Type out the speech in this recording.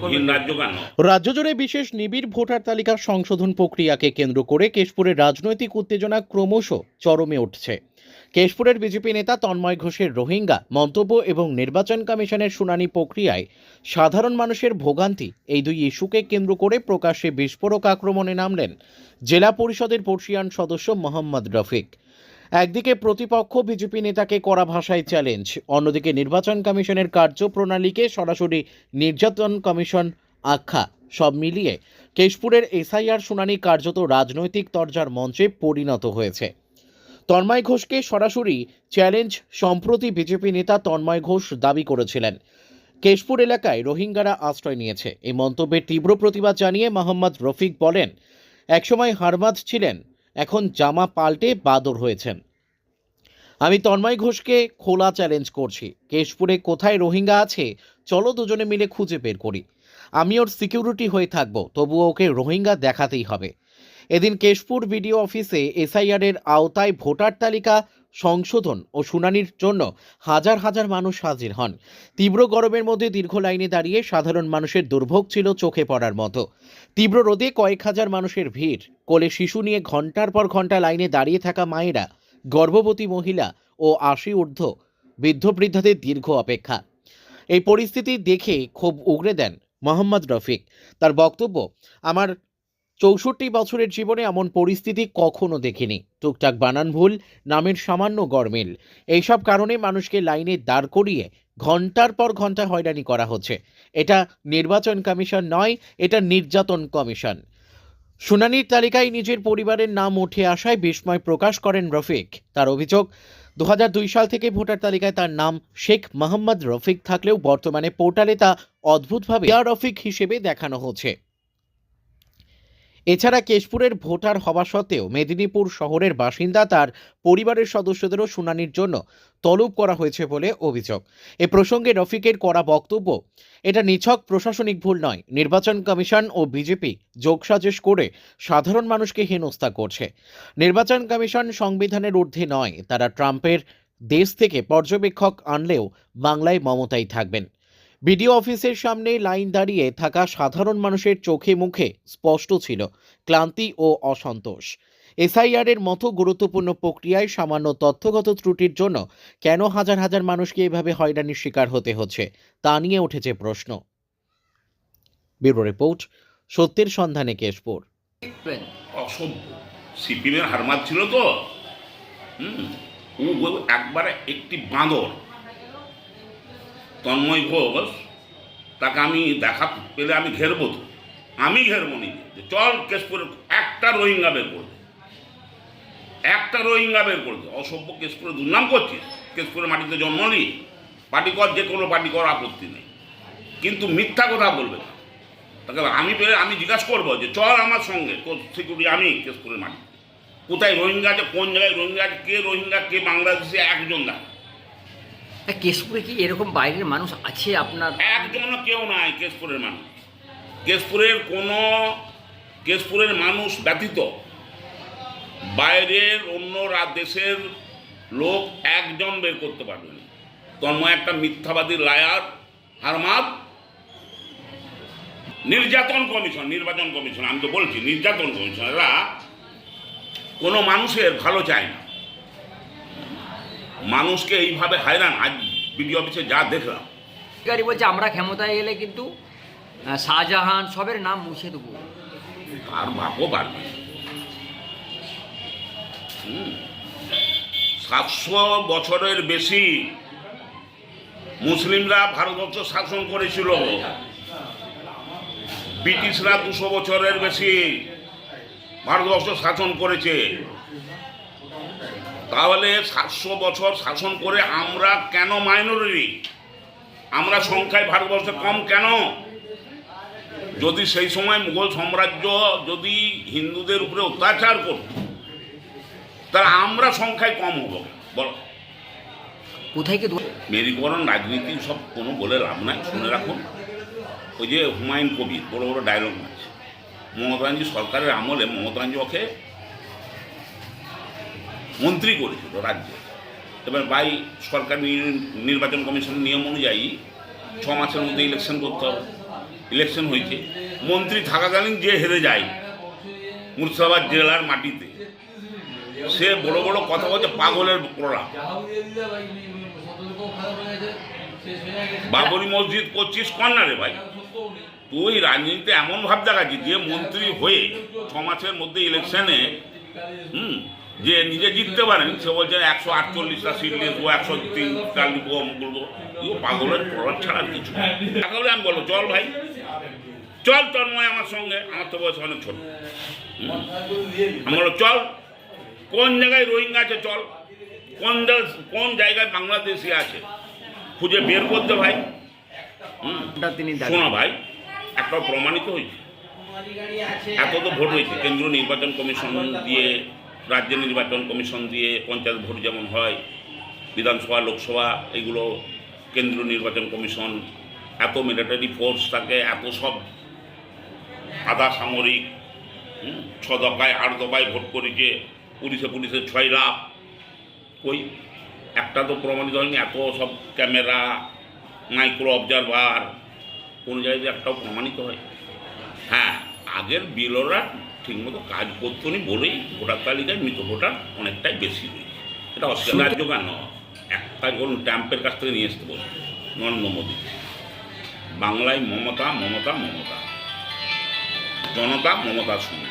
রাজ্য জুড়ে বিশেষ নিবিড় ভোটার তালিকা সংশোধন প্রক্রিয়াকে কেন্দ্র করে কেশপুরের রাজনৈতিক উত্তেজনা ক্রমশ চরমে উঠছে। কেশপুরের বিজেপি নেতা তন্ময় ঘোষের রোহিঙ্গা মন্তব্য এবং নির্বাচন কমিশনের শুনানি প্রক্রিয়ায় সাধারণ মানুষের ভোগান্তি, এই দুই ইস্যুকে কেন্দ্র করে প্রকাশ্যে বিস্ফোরক আক্রমণে নামলেন জেলা পরিষদের পর্ষিয়ান সদস্য মোহাম্মদ রফিক। একদিকে প্রতিপক্ষ বিজেপি নেতাকে কড়া ভাষায় চ্যালেঞ্জ, অন্যদিকে নির্বাচন কমিশনের কার্যপ্রণালীকে সরাসরি নির্যাতন কমিশন আখ্যা। সব মিলিয়ে কেশপুরের এসআইআর শুনানি কার্যত রাজনৈতিক তরজার মঞ্চে পরিণত হয়েছে। তন্ময় ঘোষকে সরাসরি চ্যালেঞ্জ সম্প্রতি বিজেপি নেতা তন্ময় ঘোষ দাবি করেছিলেন কেশপুর এলাকায় রোহিঙ্গারা আশ্রয় নিয়েছে। এই মন্তব্যের তীব্র প্রতিবাদ জানিয়ে মোহাম্মদ রফিক বলেন, একসময় হারমাদ ছিলেন, এখন জামা পাল্টে বাদর হয়েছেন। আমি তন্ময় ঘোষকে খোলা চ্যালেঞ্জ করছি, কেশপুরে কোথায় রোহিঙ্গা আছে চলো দুজনে মিলে খুঁজে বের করি। আমি ওর সিকিউরিটি হয়ে থাকবো, তবুও ওকে রোহিঙ্গা দেখাতেই হবে। এদিন কেশপুর বিডিও অফিসে এসআইআর এর আওতায় ভোটার তালিকা সংশোধন ও শুনানির জন্য হাজার হাজার মানুষ হাজির হন। তীব্র গরমের মধ্যে দীর্ঘ লাইনে দাঁড়িয়ে সাধারণ মানুষের দুর্ভোগ ছিল চোখে পড়ার মতো। তীব্র রোদে কয়েক হাজার মানুষের ভিড়, কোলে শিশু নিয়ে ঘন্টার পর ঘন্টা লাইনে দাঁড়িয়ে থাকা মায়েরা, গর্ভবতী মহিলা ও ৮০ ঊর্ধ্ব বৃদ্ধ বৃদ্ধাদের দীর্ঘ অপেক্ষা। এই পরিস্থিতি দেখে ক্ষোভ উগরে দেন মোহাম্মদ রফিক। তার বক্তব্য, আমার ৬৪ বছরের জীবনে এমন পরিস্থিতি কখনো দেখিনি। টুকটাক বানান ভুল, নামের সামান্য গরমিল, এইসব কারণে মানুষকে লাইনে দাঁড় করিয়ে ঘন্টার পর ঘন্টা হয়রানি করা হচ্ছে। এটা নির্বাচন কমিশন নয়, এটা নির্যাতন কমিশন। শুনানির তালিকায় নিজের পরিবারের নাম উঠে আসায় বিস্ময় প্রকাশ করেন রফিক। তার অভিযোগ, ২০০২ সাল থেকে ভোটার তালিকায় তার নাম শেখ মোহাম্মদ রফিক থাকলেও বর্তমানে পোর্টালে তা অদ্ভুতভাবে রফিক হিসেবে দেখানো হচ্ছে। এছাড়া কেশপুরের ভোটার হওয়া সত্ত্বেও মেদিনীপুর শহরের বাসিন্দা তার পরিবারের সদস্যদেরও শুনানির জন্য তলব করা হয়েছে বলে অভিযোগ। এ প্রসঙ্গে রফিকের করা বক্তব্য, এটা নিছক প্রশাসনিক ভুল নয়, নির্বাচন কমিশন ও বিজেপি যোগসাজশ করে সাধারণ মানুষকে হেনস্থা করছে। নির্বাচন কমিশন সংবিধানের ঊর্ধ্বে নয়, তারা ট্রাম্পের দেশ থেকে পর্যবেক্ষক আনলেও বাংলায় মমতাই থাকবেন। বিডিও অফিসের সামনে লাইন দাঁড়িয়ে থাকা সাধারণ মানুষের চোখে মুখে স্পষ্ট ছিল ক্লান্তি ও অসন্তোষ। এসআইআর এর মতো গুরুত্বপূর্ণ প্রক্রিয়ায় সামান্য তথ্যগত ত্রুটির জন্য কেন হাজার হাজার মানুষকে এভাবে হয়রানির শিকার হতে হচ্ছে তা নিয়ে উঠেছে প্রশ্ন। ব্যুরো রিপোর্ট, সত্যের সন্ধানে কেশপুর। অসভ্য সিপিএমের হারমাত ছিল তো, ও একবারে একটি বাঁদর। তন্ময় ঘোষ, তাকে আমি দেখা পেলে আমি ঘেরবো, তো আমি ঘেরবো নি যে চল কেশপুরে একটা রোহিঙ্গা বের করবে, একটা রোহিঙ্গা বের করবে। অসভ্য, কেশপুরে দুর্নাম করছিস, কেশপুরের মাটিতে জন্ম নি, পার্টি কর, যে কোনো পার্টি কর, আপত্তি নেই, কিন্তু মিথ্যা কথা বলবে না। তাকে আমি পেলে আমি জিজ্ঞাসা করবো যে চল আমার সঙ্গে, তোর সিকিউরিটি আমি কেশপুরের মাটি, কোথায় রোহিঙ্গা আছে, কোন জায়গায় রোহিঙ্গা আছে, কে রোহিঙ্গা কে বাংলাদেশে একজন দেখা। কেশপুরে কি এরকম বাইরের মানুষ আছে আপনার? একজনও কেউ নাই কেশপুরের মানুষ। কেশপুরের মানুষ ব্যতীত বাইরের অন্য দেশের লোক একজন বের করতে পারবে না। তন্ময় একটা মিথ্যাবাদী, লায়ার, হারমাদ। নির্যাতন কমিশন, নির্বাচন কমিশন, আমি তো বলছি নির্যাতন কমিশন, এরা কোনো মানুষের ভালো চায় না, মানুষকে এইভাবে হায়রান। আজ বিডিও অফিসে যা দেখলাম, গাড়ি বলছে আমরা ক্ষমতায় এলে কিন্তু শাহজাহান সবের নাম মুছে দেবো। আর বাপও পারবে। ৭০০ বছরের বেশি মুসলিমরা ভারতবর্ষ শাসন করেছিল, ব্রিটিশরা ২০০ বছরের বেশি ভারতবর্ষ শাসন করেছে। তাহলে ৭০০ বছর শাসন করে আমরা কেন মাইনরিটি? আমরা সংখ্যায় ভারতবর্ষে কম কেন? যদি সেই সময় মুঘল সাম্রাজ্য যদি হিন্দুদের উপরে অত্যাচার করত, তাহলে আমরা সংখ্যায় কম হবো বলো? কোথায় কি মেরুকরণ রাজনীতি সব কোনো বলে লাভ নাই। শুনে রাখুন, ওই যে হুমায়ুন কবির বড় বড় ডায়লগ আছে, মমতা ব্যানার্জি সরকারের আমলে মমতা ব্যানার্জি ওকে মন্ত্রী করেছিল রাজ্যে। এবার সরকার নির্বাচন কমিশনের নিয়ম অনুযায়ী ৬ মাসের মধ্যে ইলেকশন করতে হবে। ইলেকশন হয়েছে, মন্ত্রী থাকাকালীন যে হেরে যায় মুর্শিদাবাদ জেলার মাটিতে, সে বড় বড় কথা বলছে পাগলের প্রলাপ। বাবরি মসজিদ করছিস কর্নারে ভাই, তুই রাজনীতিতে এমন ভাব দেখাচ্ছিস যে মন্ত্রী হয়ে 6 মাসের মধ্যে ইলেকশনে যে নিজে জিততে পারেন, সে বলছে 148টা সিট নিয়ে 103টা লিখবো, করবো। তুই পাগলের প্রলাপ ছাড়া কিছু না। তাহলে আমি বলবো চল ভাই, চল তন্ময় আমার সঙ্গে, আমার তো বয়স অনেক ছোট। আমি বলবো চল, কোন জায়গায় রোহিঙ্গা আছে চল, কোন জায়গায় বাংলাদেশি আছে খুঁজে বের করতে ভাই। তিনি শোনা ভাই, একটাও প্রমাণিত হয়েছে, এত তো ভোট হয়েছে কেন্দ্রীয় নির্বাচন কমিশন দিয়ে, রাজ্য নির্বাচন কমিশন দিয়ে, পঞ্চায়েত ভোট যেমন হয়, বিধানসভা লোকসভা এগুলো কেন্দ্রীয় নির্বাচন কমিশন, এত মিলিটারি ফোর্স থাকে, এত সব আধা সামরিক, 6 দফায় 8 দফায় ভোট করেছে, পুলিশে 6 লাখ, ওই একটা তো প্রমাণিত হয়নি। এত সব ক্যামেরা, মাইক্রো অবজারভার, কোনো জায়গায় একটাও প্রমাণিত হয়? হ্যাঁ, আগের বিলরা ঠিকমতো কাজ করতো নি বলেই ভোটার তালিকায় মৃত ভোটার অনেকটাই বেশি হয়েছে। এটা অস্বীকার্য কেন? এক কাজ বলুন, ট্রাম্পের কাছ থেকে নিয়ে আসতে বলুন নরেন্দ্র মোদী। বাংলায় মমতা, জনতা মমতার সঙ্গে।